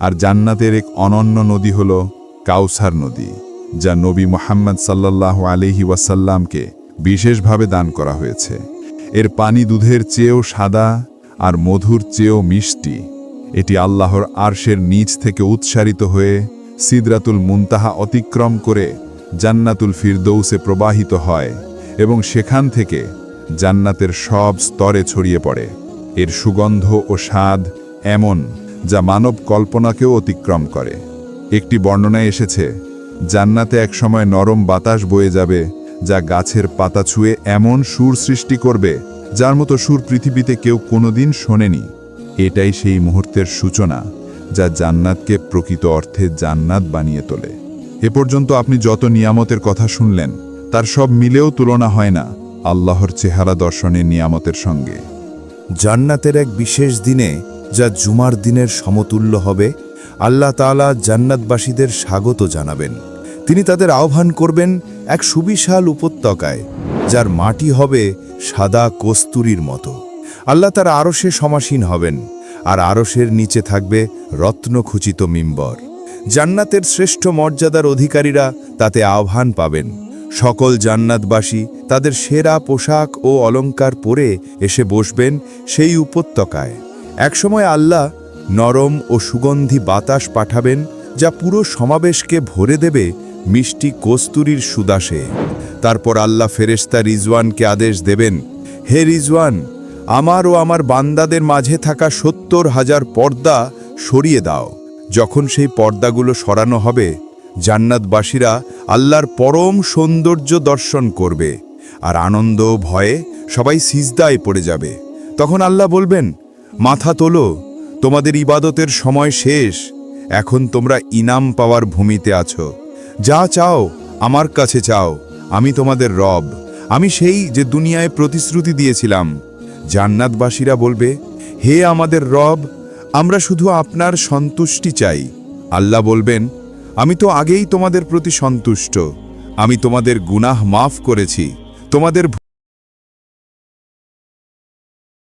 আর জান্নাতের এক অনন্য নদী হল কাউসার নদী, যা নবী মুহাম্মদ সাল্লাল্লাহু আলাইহি ওয়াসাল্লামকে বিশেষভাবে দান করা হয়েছে। এর পানি দুধের চেয়েও সাদা আর মধুর চেয়েও মিষ্টি। এটি আল্লাহর আরশের নিচ থেকে উৎসারিত হয়ে সিদরাতুল মুনতাহা অতিক্রম করে জান্নাতুল ফিরদৌসে প্রবাহিত হয় এবং সেখান থেকে জান্নাতের সব স্তরে ছড়িয়ে পড়ে। এর সুগন্ধ ও স্বাদ এমন যা মানব কল্পনাকেও অতিক্রম করে। একটি বর্ণনায় এসেছে, জান্নাতে একসময় নরম বাতাস বয়ে যাবে যা গাছের পাতা ছুঁয়ে এমন সুর সৃষ্টি করবে যার মতো সুর পৃথিবীতে কেউ কোনোদিন শোনেনি। এটাই সেই মুহূর্তের সূচনা যা জান্নাতকে প্রকৃত অর্থে জান্নাত বানিয়ে তোলে। এ পর্যন্ত আপনি যত নিয়ামতের কথা শুনলেন তার সব মিলেও তুলনা হয় না আল্লাহর চেহারা দর্শনের নিয়ামতের সঙ্গে। জান্নাতের এক বিশেষ দিনে, যা জুমার দিনের সমতুল্য হবে, আল্লাহ তাআলা জান্নাতবাসীদের স্বাগত জানাবেন। তিনি তাদের আহ্বান করবেন এক সুবিশাল উপত্যকায়, যার মাটি হবে সাদা কস্তুরীর মতো। আল্লাহ তার আরশে সমাসীন হবেন, আর আরশের নিচে থাকবে রত্নখচিত মিম্বর। জান্নাতের শ্রেষ্ঠ মর্যাদার অধিকারীরা তাতে আহ্বান পাবেন। সকল জান্নাতবাসী তাদের সেরা পোশাক ও অলংকার পরে এসে বসবেন সেই উপত্যকায়। একসময় আল্লাহ নরম ও সুগন্ধি বাতাস পাঠাবেন, যা পুরো সমাবেশকে ভরে দেবে মিষ্টি কস্তুরীর সুদাসে। তারপর আল্লাহ ফেরেশতা রিজওয়ানকে আদেশ দেবেন, হে রিজওয়ান, আমার ও আমার বান্দাদের মাঝে থাকা ৭০,০০০ পর্দা সরিয়ে দাও। যখন সেই পর্দাগুলো সরানো হবে, জান্নাতবাসীরা আল্লাহর পরম সৌন্দর্য দর্শন করবে, আর আনন্দ ভয়ে সবাই সিজদায় পড়ে যাবে। তখন আল্লাহ বলবেন, মাথা তোলো, তোমাদের ইবাদতের সময় শেষ। এখন তোমরা ইনাম পাওয়ার ভূমিতে আছো। যা চাও আমার কাছে চাও, আমি তোমাদের রব, আমি সেই যে দুনিয়ায় প্রতিশ্রুতি দিয়েছিলাম। জান্নাতবাসীরা বলবে, হে আমাদের রব, আমরা শুধু আপনার সন্তুষ্টি চাই। আল্লাহ বলবেন, আমি তো আগেই তোমাদের প্রতি সন্তুষ্ট। আমি তোমাদের গুনাহ মাফ করেছি, তোমাদের